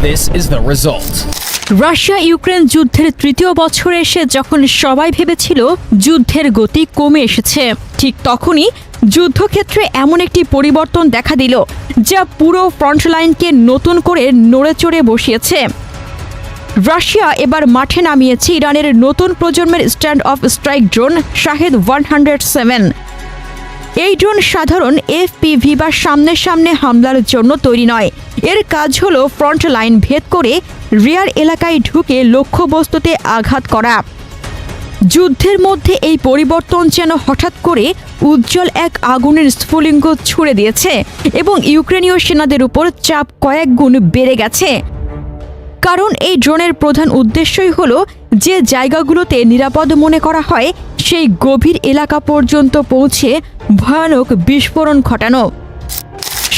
This is the result. Russia Ukraine যুদ্ধের তৃতীয় বছরে এসে যখন সবাই ভেবেছিল যুদ্ধের গতি কমে এসেছে, ঠিক তখনই যুদ্ধক্ষেত্রে এমন একটি পরিবর্তন দেখা দিল যা পুরো ফ্রন্টলাইনকে নতুন করে নড়েচড়ে বসিয়েছে। রাশিয়া এবার মাঠে নামিয়েছে ইরানের নতুন প্রজন্মের stand of strike drone Shahed 107। এই ড্রোন সাধারণ এফপিভি বা সামনে সামনে হামলার জন্য তৈরি নয়। এর কাজ হলো ফ্রন্ট লাইন ভেদ করে রিয়ার এলাকায় ঢুকে লক্ষ্যবস্তুতে আঘাত করা। যুদ্ধের মধ্যে এই পরিবর্তন যেন হঠাৎ করে উজ্জ্বল এক আগুনের স্ফুলিঙ্গ ছুড়ে দিয়েছে এবং ইউক্রেনীয় সেনাদের উপর চাপ কয়েক গুণ বেড়ে গেছে। কারণ এই ড্রোনের প্রধান উদ্দেশ্যই হলো যে জায়গাগুলোতে নিরাপদ মনে করা হয় সেই গভীর এলাকা পর্যন্ত পৌঁছে ভয়ানক বিস্ফোরণ ঘটানো।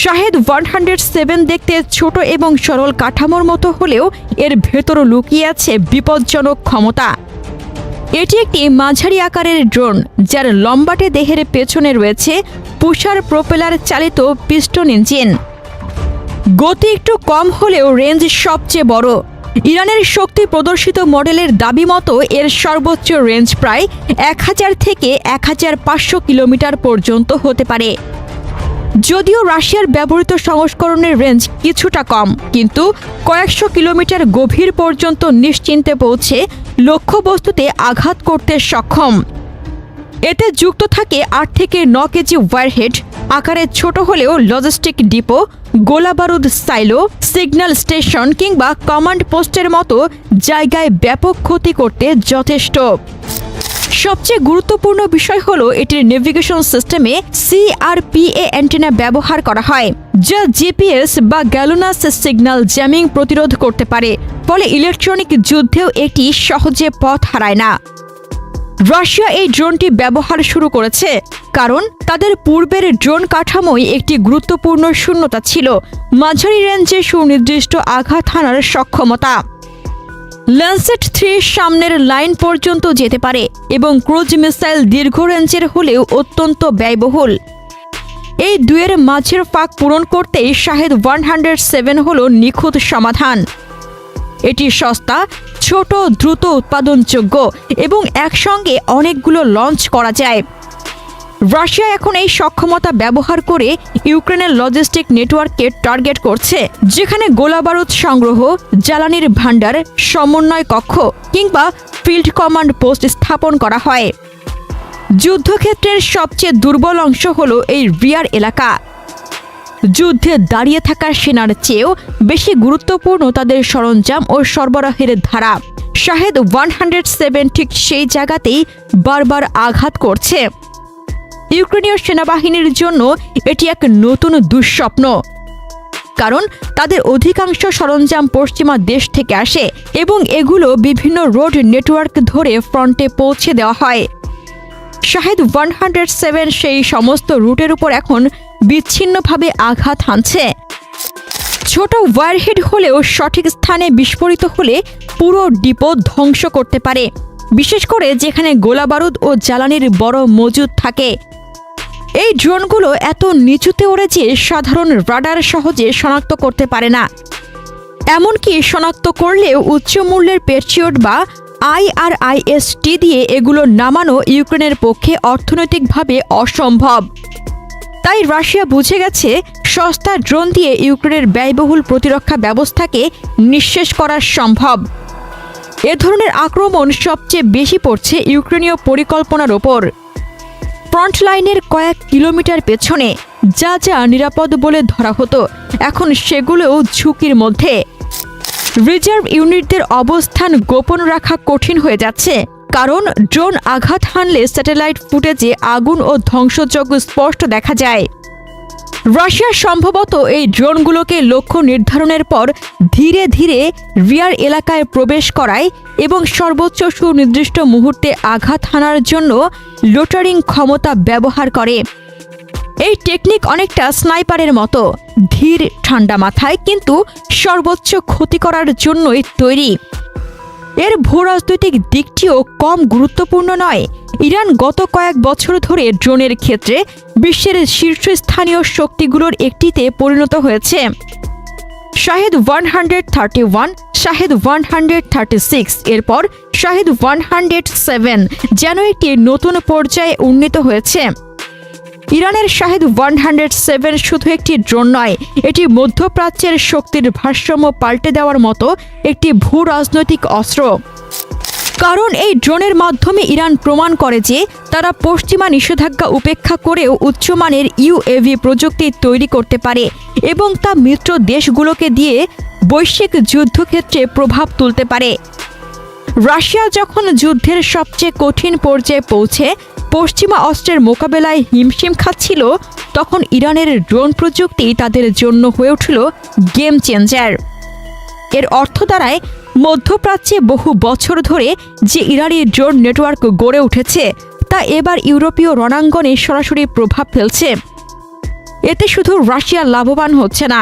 শাহেদ 107 দেখতে ছোট এবং সরল কাঠামোর মতো হলেও এর ভেতর লুকিয়ে আছে বিপজ্জনক ক্ষমতা। এটি একটি মাঝারি আকারের ড্রোন যার লম্বাটে দেহের পেছনে রয়েছে পুষার প্রোপেলার চালিত পিস্টন ইঞ্জিন। গতি একটু কম হলেও রেঞ্জ সবচেয়ে বড়। ইরানের শক্তি প্রদর্শিত মডেলের দাবি মতো এর সর্বোচ্চ রেঞ্জ প্রায় 1000 থেকে 1500 কিলোমিটার পর্যন্ত হতে পারে। যদিও রাশিয়ার ব্যবহৃত সংস্করণের রেঞ্জ কিছুটা কম, কিন্তু কয়েকশো কিলোমিটার গভীর পর্যন্ত নিশ্চিন্তে পৌঁছে লক্ষ্যবস্তুতে আঘাত করতে সক্ষম। এতে যুক্ত থাকে 8 থেকে 9 কেজি ওয়ারহেড, আকারে ছোট হলেও লজিস্টিক ডিপো, গোলাবারুদ সাইলো, সিগন্যাল স্টেশন কিংবা কমান্ড পোস্টের মতো জায়গায় ব্যাপক ক্ষতি করতে যথেষ্ট। সবচেয়ে গুরুত্বপূর্ণ বিষয় হলো এটির নেভিগেশন সিস্টেমে সিআরপিএ অ্যান্টেনা ব্যবহার করা হয়, যা জিপিএস বা গ্যালোনাস সিগন্যাল জ্যামিং প্রতিরোধ করতে পারে। ফলে ইলেকট্রনিক যুদ্ধেও এটি সহজে পথ হারায় না। রাশিয়া এই ড্রোনটি ব্যবহার শুরু করেছে কারণ তাদের পূর্বের ড্রোন কাঠামোয় একটি গুরুত্বপূর্ণ শূন্যতা ছিল, মাঝারি রেঞ্জে সুনির্দিষ্ট আঘাত হানার সক্ষমতা। ল্যান্সেট 3 সামনের লাইন পর্যন্ত যেতে পারে এবং ক্রুজ মিসাইল দীর্ঘ রেঞ্জের হলেও অত্যন্ত ব্যয়বহুল। এই দুয়ের মাঝের ফাঁক পূরণ করতেই শাহেদ 107 হল নিখুঁত সমাধান। এটি সস্তা, ছোট, দ্রুত উৎপাদনযোগ্য এবং একসঙ্গে অনেকগুলো লঞ্চ করা যায়। রাশিয়া এখন এই সক্ষমতা ব্যবহার করে ইউক্রেনের লজিস্টিক নেটওয়ার্ককে টার্গেট করছে, যেখানে গোলাবারুদ সংগ্রহ, জ্বালানির ভাণ্ডার, সমন্বয় কক্ষ কিংবা ফিল্ড কমান্ড পোস্ট স্থাপন করা হয়। যুদ্ধক্ষেত্রের সবচেয়ে দুর্বল অংশ হল এই রিয়ার এলাকা। যুদ্ধে দাঁড়িয়ে থাকা সেনার চেয়েও বেশি গুরুত্বপূর্ণ তাদের সরঞ্জাম ও সরবরাহের ধারা। শাহেদ 107 ঠিক সেই জায়গাতেই বারবার আঘাত করছে। ইউক্রেনীয় সেনাবাহিনীর জন্য এটি এক নতুন দুঃস্বপ্ন, কারণ তাদের অধিকাংশ সরঞ্জাম পশ্চিমা দেশ থেকে আসে এবং এগুলো বিভিন্ন রোড নেটওয়ার্ক ধরে ফ্রন্টে পৌঁছে দেওয়া হয়। শাহেদ 107 সেই সমস্ত রুটের উপর এখন বিচ্ছিন্নভাবে আঘাত হানছে। ছোট ওয়ারহেড হলেও সঠিক স্থানে বিস্ফোরিত হলে পুরো ডিপো ধ্বংস করতে পারে, বিশেষ করে যেখানে গোলাবারুদ ও জ্বালানির বড় মজুদ থাকে। এই ড্রোনগুলো এত নিচুতে ওড়ে যে সাধারণ রাডার সহজে শনাক্ত করতে পারে না। এমনকি শনাক্ত করলেও উচ্চ মূল্যের পেট্রিয়ট বা IRIS-T দিয়ে এগুলো নামানো ইউক্রেনের পক্ষে অর্থনৈতিকভাবে অসম্ভব। তাই রাশিয়া বুঝে গেছে সস্তা ড্রোন দিয়ে ইউক্রেনের ব্যয়বহুল প্রতিরক্ষা ব্যবস্থাকে নিঃশেষ করা সম্ভব। এ ধরনের আক্রমণ সবচেয়ে বেশি পড়ছে ইউক্রেনীয় পরিকল্পনার ওপর। ফ্রন্ট লাইনের কয়েক কিলোমিটার পেছনে যা যা নিরাপদ বলে ধরা হতো এখন সেগুলোও ঝুঁকির মধ্যে। রিজার্ভ ইউনিটদের অবস্থান গোপন রাখা কঠিন হয়ে যাচ্ছে, কারণ ড্রোন আঘাত হানলে স্যাটেলাইট ফুটেজে আগুন ও ধ্বংসযজ্ঞ স্পষ্ট দেখা যায়। রাশিয়া সম্ভবত এই ড্রোনগুলোকে লক্ষ্য নির্ধারণের পর ধীরে ধীরে রিয়ার এলাকায় প্রবেশ করায় এবং সর্বোচ্চ সুনির্দিষ্ট মুহূর্তে আঘাত হানার জন্য লোটারিং ক্ষমতা ব্যবহার করে। এই টেকনিক অনেকটা স্নাইপারের মতো, ধীর, ঠান্ডা মাথায়, কিন্তু সর্বোচ্চ ক্ষতি করার জন্যই তৈরি। এর ভূরাজনৈতিক দিকটিও কম গুরুত্বপূর্ণ নয়। ইরান গত কয়েক বছর ধরে ড্রোনের ক্ষেত্রে বিশ্বের শীর্ষস্থানীয় শক্তিগুলোর একটিতে পরিণত হয়েছে। শাহেদ 131, শাহেদ 136, এরপর শাহেদ 107 যেন একটি নতুন পর্যায়ে উন্নীত হয়েছে। ইরানের শাহেদ 107 শুধু একটি ড্রোন নয়, এটি মধ্যপ্রাচ্যের শক্তির ভারসাম্য পাল্টে দেওয়ার মতো একটি ভূ রাজনৈতিক অস্ত্র। কারণ এই ড্রোনের মাধ্যমে ইরান প্রমাণ করে যে তারা পশ্চিমা নিষেধাজ্ঞা উপেক্ষা করেও উচ্চমানের ইউএভি প্রযুক্তি তৈরি করতে পারে এবং তা মিত্র দেশগুলোকে দিয়ে বৈশ্বিক যুদ্ধক্ষেত্রে প্রভাব তুলতে পারে। রাশিয়া যখন যুদ্ধের সবচেয়ে কঠিন পর্যায়ে পৌঁছে পশ্চিমা অস্ত্রের মোকাবেলায় হিমশিম খাচ্ছিল, তখন ইরানের ড্রোন প্রযুক্তি তাদের জন্য হয়ে উঠল গেম চেঞ্জার। এর অর্থ দাঁড়ায় মধ্যপ্রাচ্যে বহু বছর ধরে যে ইরানি ড্রোন নেটওয়ার্ক গড়ে উঠেছে তা এবার ইউরোপীয় রণাঙ্গনে সরাসরি প্রভাব ফেলছে। এতে শুধু রাশিয়া লাভবান হচ্ছে না,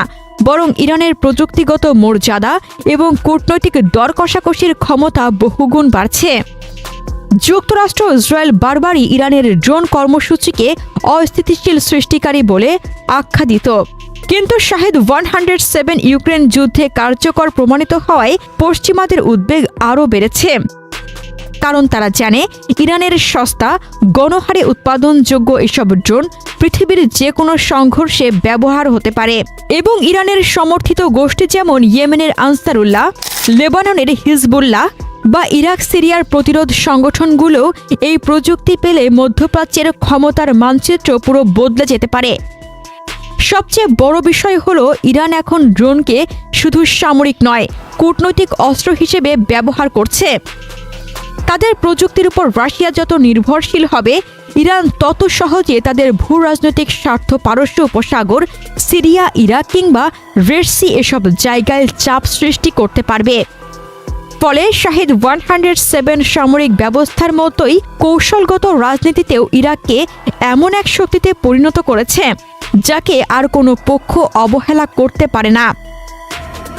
বরং ইরানের প্রযুক্তিগত মর্যাদা এবং কূটনৈতিক দর কষাকষির ক্ষমতা বহুগুণ বাড়ছে। যুক্তরাষ্ট্র ইসরায়েল বারবারই ইরানের ড্রোন কর্মসূচিকে অস্থিতিশীল সৃষ্টিকারী বলে আখ্যা দিত, কিন্তু শাহেদ 107 ইউক্রেন যুদ্ধে কার্যকর প্রমাণিত হওয়ায় পশ্চিমাদের উদ্বেগ আরও বেড়েছে। কারণ তারা জানে ইরানের সস্তা গণহারে উৎপাদনযোগ্য এসব ড্রোন পৃথিবীর যে কোনো সংঘর্ষে ব্যবহার হতে পারে এবং ইরানের সমর্থিত গোষ্ঠী যেমন ইয়েমেনের আনসারুল্লাহ, লেবাননের হিজবুল্লাহ বা ইরাক সিরিয়ার প্রতিরোধ সংগঠনগুলো এই প্রযুক্তি পেলে মধ্যপ্রাচ্যের ক্ষমতার মানচিত্র পুরো বদলে যেতে পারে। সবচেয়ে বড় বিষয় হলো ইরান এখন ড্রোনকে শুধু সামরিক নয়, কূটনৈতিক অস্ত্র হিসেবে ব্যবহার করছে। তাদের প্রযুক্তির উপর রাশিয়া যত নির্ভরশীল হবে, ইরান তত সহজে তাদের ভূ রাজনৈতিক স্বার্থ পারস্য উপসাগর, সিরিয়া, ইরাক কিংবা রেড সি এসব জায়গায় চাপ সৃষ্টি করতে পারবে। ফলে শাহেদ 107 সামরিক ব্যবস্থার মতোই কৌশলগত রাজনীতিতেও ইরাককে এমন এক শক্তিতে পরিণত করেছে যাকে আর কোনো পক্ষ অবহেলা করতে পারে না।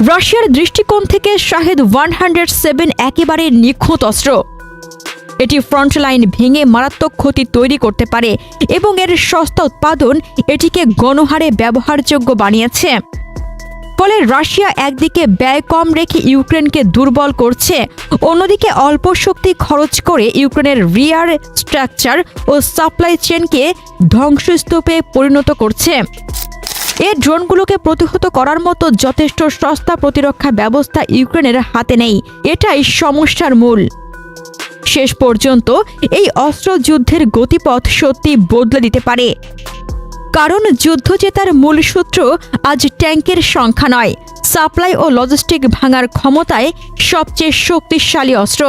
রাশিয়ার দৃষ্টিকোণ থেকে শাহেদ 107 একেবারে নিখুঁত অস্ত্র। এটি ফ্রন্টলাইন ভেঙে মারাত্মক ক্ষতি তৈরি করতে পারে এবং এর সস্তা উৎপাদন এটিকে গণহারে ব্যবহারযোগ্য বানিয়েছে। ফলে রাশিয়া একদিকে ব্যয় কম রেখে ইউক্রেনকে দুর্বল করছে, অন্যদিকে অল্প শক্তি খরচ করে ইউক্রেনের রিয়ার স্ট্রাকচার ও সাপ্লাই চেনকে ধ্বংসস্তূপে পরিণত করছে। এই ড্রোনগুলোকে প্রতিহত করার মতো যথেষ্ট সস্তা প্রতিরক্ষা ব্যবস্থা ইউক্রেনের হাতে নেই, এটাই সমস্যার মূল। শেষ পর্যন্ত এই অস্ত্র যুদ্ধের গতিপথ সত্যি বদলে দিতে পারে। কারণ যুদ্ধ জেতার মূল সূত্র আজ ট্যাঙ্কের সংখ্যা নয়, সাপ্লাই ও লজিস্টিক ভাঙার ক্ষমতায় সবচেয়ে শক্তিশালী অস্ত্র।